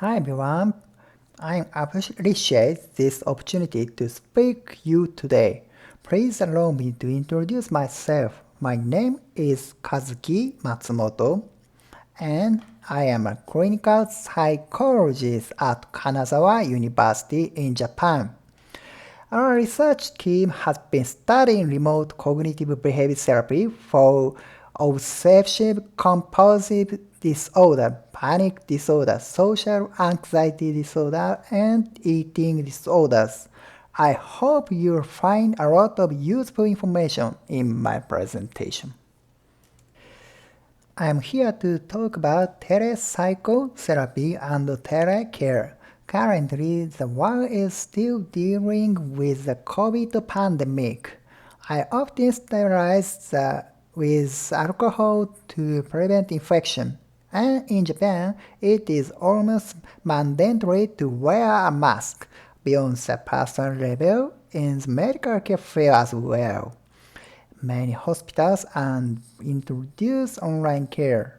Hi everyone, I appreciate this opportunity to speak you today. Please allow me to introduce myself. My name is Kazuki Matsumoto and I am a clinical psychologist at Kanazawa University in Japan. Our research team has been studying remote cognitive behavior therapy for obsessive compulsive disorder, panic disorder, social anxiety disorder, and eating disorders. I hope you'll find a lot of useful information in my presentation. I'm here to talk about telepsychotherapy and telecare. Currently, the world is still dealing with the COVID pandemic. I often sterilize with alcohol to prevent infection. And in Japan, it is almost mandatory to wear a mask beyond the personal level in the medical care field as well. Many hospitals and introduce online care.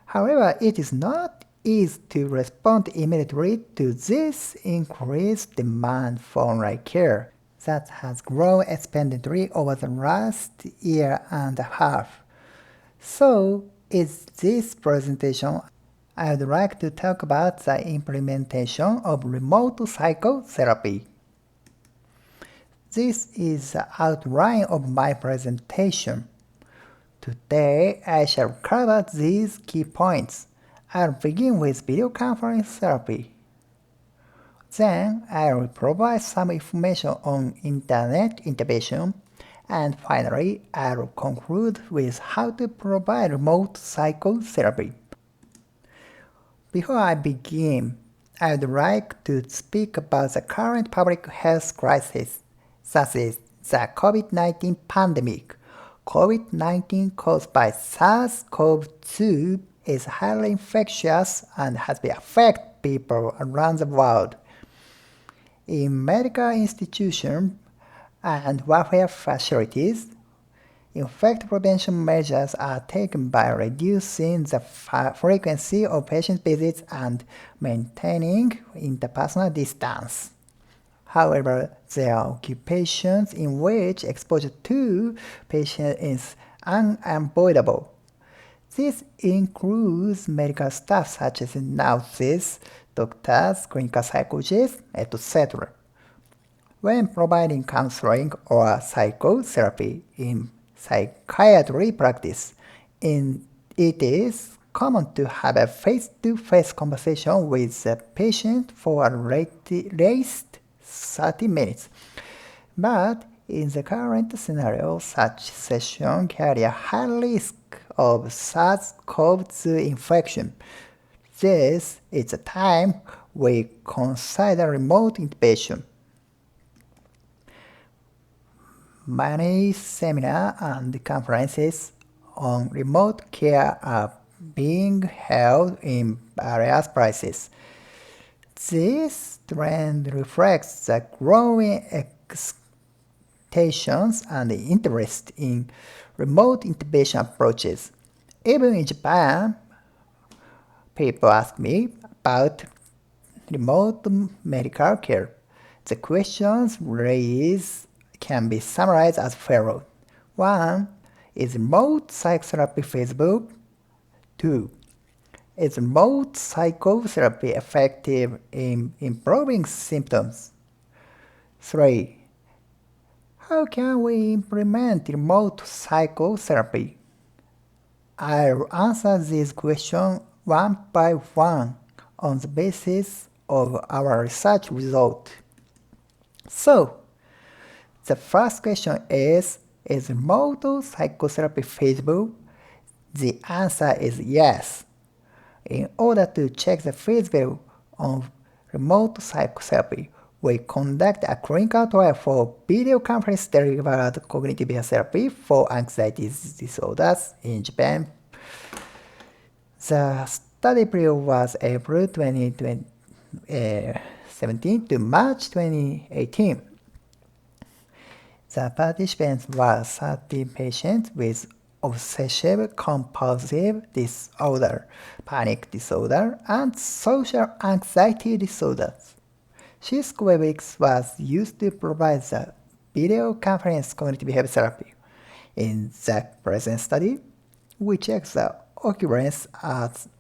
However, it is not easy to respond immediately to this increased demand for online care that has grown exponentially over the last year and a half. So, in this presentation, I would like to talk about the implementation of remote psychotherapy. This is the outline of my presentation. Today, I shall cover these key points. I'll begin with video conference therapy. Then, I will provide some information on internet intervention. And finally, I will conclude with how to provide remote psychotherapy. Before I begin, I would like to speak about the current public health crisis, that is, the COVID-19 pandemic. COVID-19 caused by SARS-CoV-2 is highly infectious and has been affecting people around the world. In medical institutions and welfare facilities, infection prevention measures are taken by reducing the frequency of patient visits and maintaining interpersonal distance. However, there are occupations in which exposure to patients is unavoidable. This includes medical staff such as nurses, doctors, clinical psychologists, etc. When providing counseling or psychotherapy in psychiatry practice, it is common to have a face-to-face conversation with the patient for at least 30 minutes. But in the current scenario, such sessions carry a high risk of SARS-CoV-2 infection. This is the time we consider remote intubation. Many seminars and conferences on remote care are being held in various places. This trend reflects the growing expectations and interest in remote intubation approaches. Even in Japan, people ask me about remote medical care. The questions raised can be summarized as follows. 1. Is remote psychotherapy feasible? 2. Is remote psychotherapy effective in improving symptoms? 3. How can we implement remote psychotherapy? I'll answer these questions one by one on the basis of our research result. So, the first question is remote psychotherapy feasible? The answer is yes. In order to check the feasibility of remote psychotherapy, we conduct a clinical trial for video conference delivered cognitive behavior therapy for anxiety disorders in Japan. The study period was April 2017 to March 2018. The participants were 30 patients with obsessive compulsive disorder, panic disorder, and social anxiety disorders. Cisco WebEx was used to provide the video conference cognitive behavior therapy. In the present study, we check the occurrence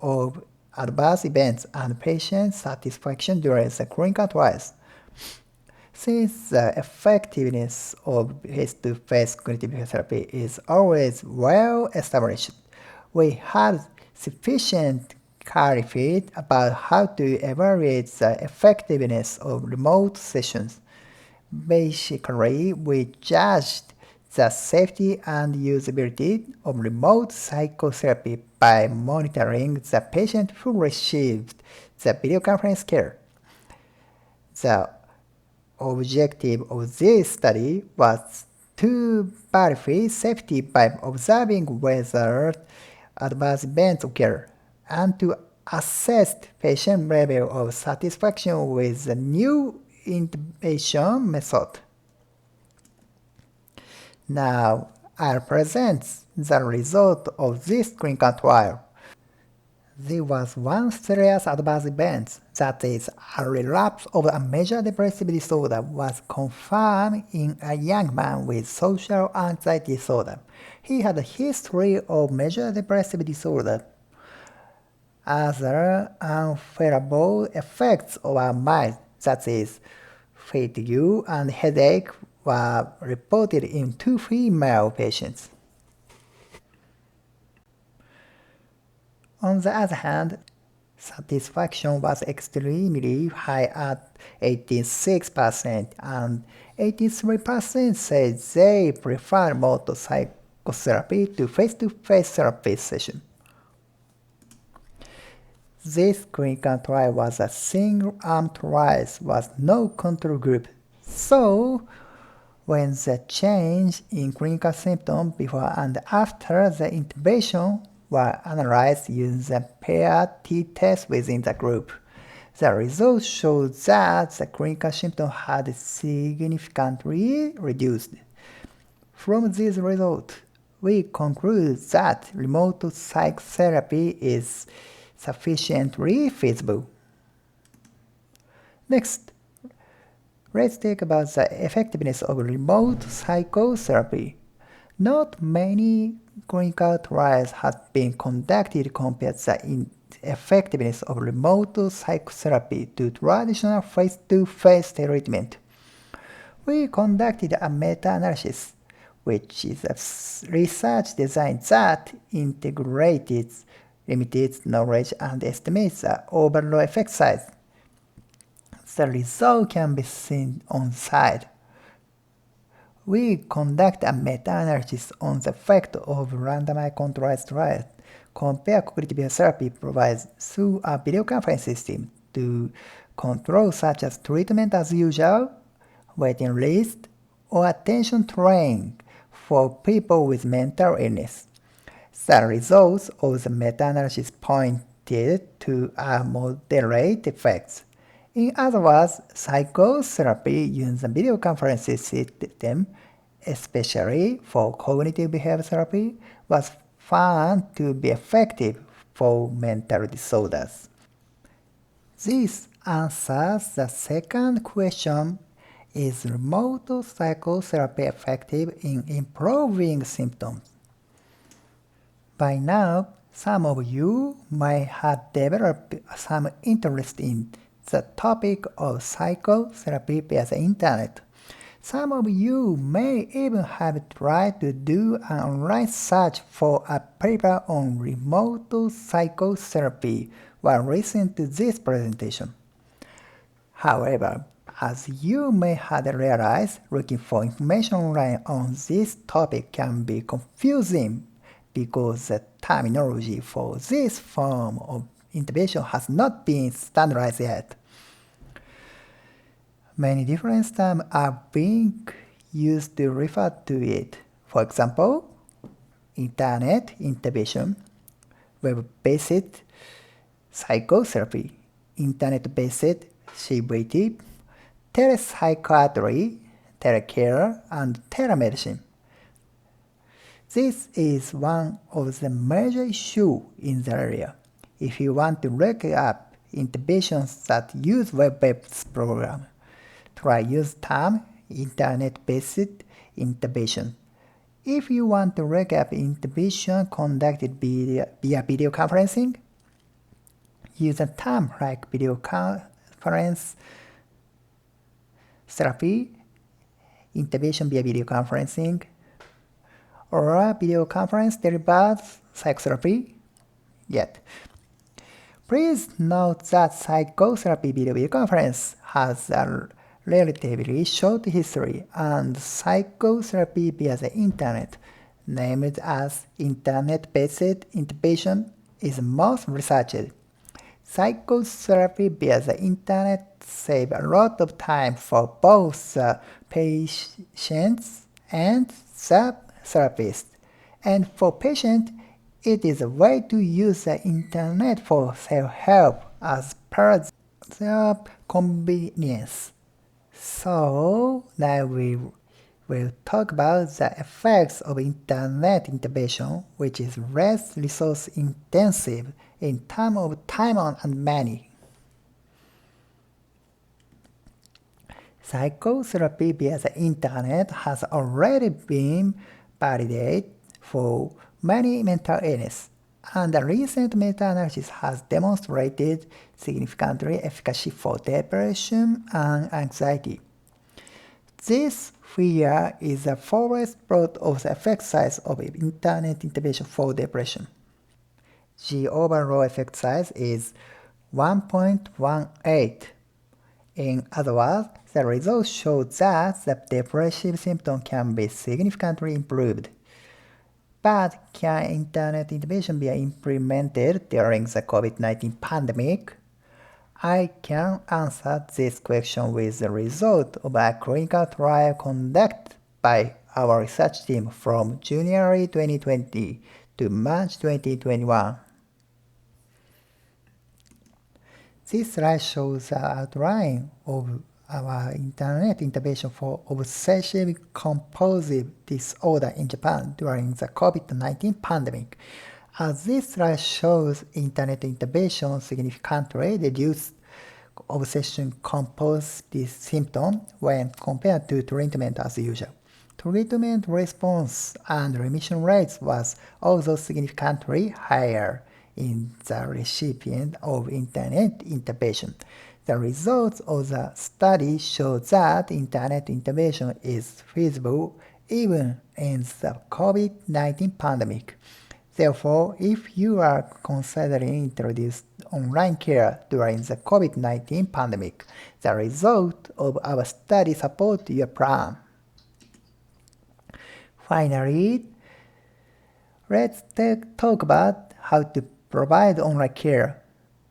of adverse events and patient satisfaction during the clinical trials. Since the effectiveness of face-to-face cognitive behavior therapy is always well established, we had sufficient clarity about how to evaluate the effectiveness of remote sessions. Basically, we judged the safety and usability of remote psychotherapy by monitoring the patient who received the video conference care. The objective of this study was to verify safety by observing whether adverse events occur and to assess patient level of satisfaction with the new intubation method. Now, I'll present the result of this clinical trial. There was one serious adverse event, that is, a relapse of a major depressive disorder was confirmed in a young man with social anxiety disorder. He had a history of major depressive disorder. Other unfavorable effects of our mind, that is, fatigue and headache, were reported in 2 female patients. On the other hand, satisfaction was extremely high at 86%, and 83% said they prefer remote psychotherapy to face-to-face therapy session. This clinical trial was a single-arm trial with no control group, so when the change in clinical symptoms before and after the intubation were analyzed using the paired t-test within the group, the results showed that the clinical symptoms had significantly reduced. From these results, we conclude that remote psychotherapy is sufficiently feasible. Next, let's talk about the effectiveness of remote psychotherapy. Not many clinical trials have been conducted compared the effectiveness of remote psychotherapy to traditional face-to-face treatment. We conducted a meta-analysis, which is a research design that integrates limited knowledge and estimates the overall effect size. The result can be seen on the side. We conduct a meta-analysis on the effect of randomized controlled trials. Compare cognitive behavioral therapy provides through a video conference system to control such as treatment as usual, waiting list, or attention training for people with mental illness. The results of the meta-analysis pointed to a moderate effects. In other words, psychotherapy using the video conferencing system, especially for cognitive behavior therapy, was found to be effective for mental disorders. This answers the second question: is remote psychotherapy effective in improving symptoms? By now, some of you might have developed some interest in the topic of psychotherapy via the internet. Some of you may even have tried to do an online search for a paper on remote psychotherapy while listening to this presentation. However, as you may have realized, looking for information online on this topic can be confusing because the terminology for this form of intervention has not been standardized yet. Many different terms are being used to refer to it. For example, internet intervention, web-based psychotherapy, internet-based CBT, telepsychiatry, telecare, and telemedicine. This is one of the major issues in the area. If you want to look up intubations that use web-based program, try use term internet-based intubation. If you want to look up intubation conducted via video conferencing, use a term like video conference therapy, intubation via video conferencing, or video conference delivered psychotherapy. Yet, please note that psychotherapy video conference has a relatively short history, and psychotherapy via the internet, named as internet-based intubation, is most researched. Psychotherapy via the internet saves a lot of time for both the patients and the therapist. And for patients, it is a way to use the internet for self-help as per their convenience. So now we will talk about the effects of internet intubation, which is less resource intensive in terms of time and money. Psychotherapy via the internet has already been validated for many mental illness, and a recent meta-analysis has demonstrated significantly efficacy for depression and anxiety. This figure is a forest plot of the effect size of internet intubation for depression. The overall effect size is 1.18. In other words, the results show that the depressive symptom can be significantly improved. But can internet intubation be implemented during the COVID-19 pandemic? I can answer this question with the result of a clinical trial conducted by our research team from January 2020 to March 2021. This slide shows the outline of our internet intubation for obsessive compulsive disorder in Japan during the COVID-19 pandemic. As this slide shows, internet intubation significantly reduced obsession compulsive symptoms when compared to treatment as usual. Treatment response and remission rates was also significantly higher in the recipient of internet intubation. The results of the study show that internet intubation is feasible even in the COVID-19 pandemic. Therefore, if you are considering introducing online care during the COVID-19 pandemic, the result of our study supports your plan. Finally, let's talk about how to provide online care.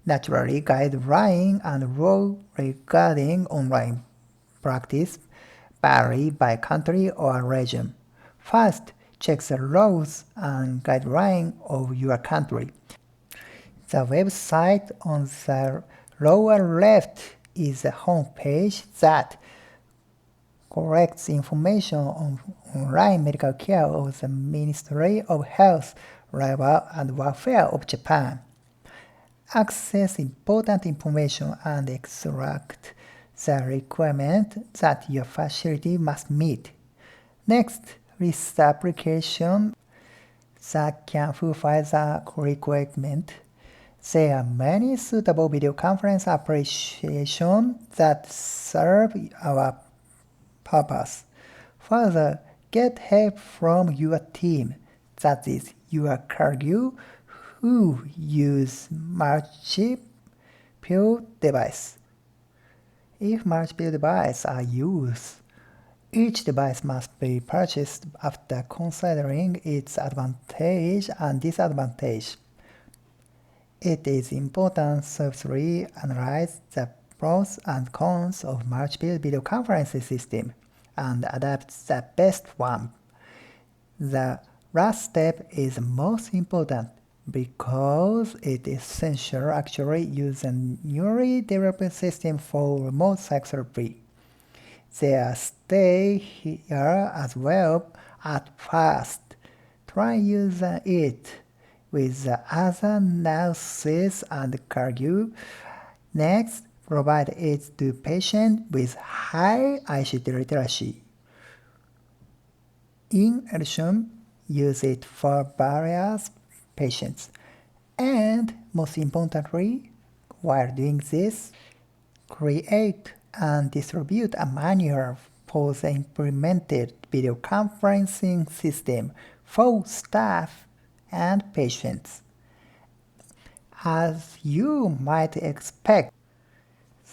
Naturally, guidelines and rules regarding online practice vary by country or region. First, check the laws and guidelines of your country. The website on the lower left is a homepage that collects information on online medical care of the Ministry of Health, Labor and Welfare of Japan. Access important information and extract the requirement that your facility must meet. Next, list the application that can fulfill the requirement. There are many suitable video conference applications that serve our purpose. Further, get help from your team, that is, your colleagues who use multiple devices. If multiple devices are used, each device must be purchased after considering its advantage and disadvantage. It is important to thoroughly analyze the pros and cons of multiple video conferencing system and adapt the best one. The last step is most important because it is essential actually use a newly developed system for remote psychotherapy. There stay here as well at first. try using it with the other nurses and caregivers. Next, provide it to patients with high ICT literacy. In addition, use it for various patients. And most importantly, while doing this, create and distribute a manual for the implemented video conferencing system for staff and patients. As you might expect,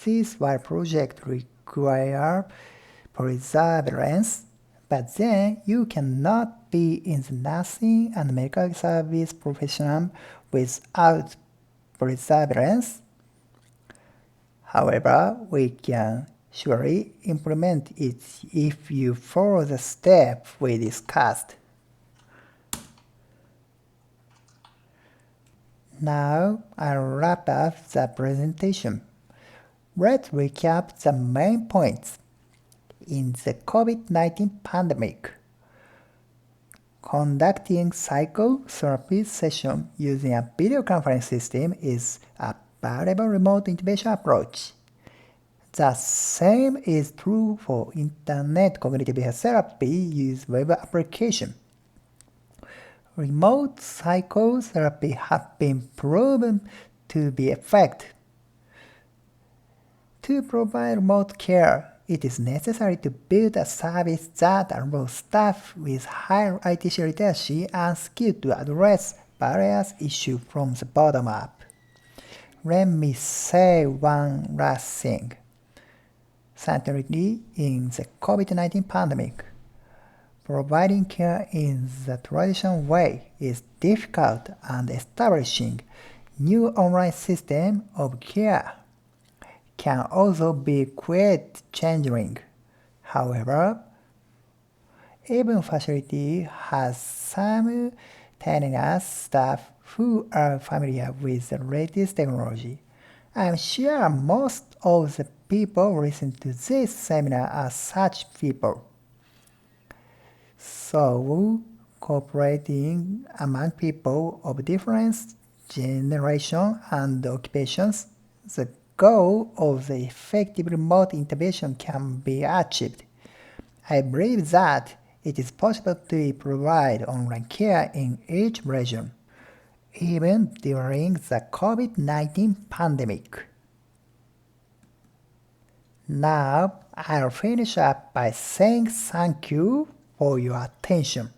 this wide project requires perseverance, but then you cannot be in the nursing and medical service profession without perseverance. However, we can surely implement it if you follow the steps we discussed. Now I'll wrap up the presentation. Let's recap the main points. In the COVID-19 pandemic, conducting psychotherapy sessions using a video conference system is a valuable remote intervention approach. The same is true for internet cognitive behavioral therapy using web application. Remote psychotherapy has been proven to be effective. To provide remote care, it is necessary to build a service that allows staff with high IT literacy and skill to address various issues from the bottom up. Let me say one last thing. Certainly, in the COVID-19 pandemic, providing care in the traditional way is difficult, and establishing new online systems of care can also be quite challenging. However, even facility has some tenuous staff who are familiar with the latest technology. I'm sure most of the people listening to this seminar are such people. So, cooperating among people of different generations and occupations, the goal of the effective remote intervention can be achieved. I believe that it is possible to provide online care in each region, even during the COVID-19 pandemic. Now, I'll finish up by saying thank you for your attention.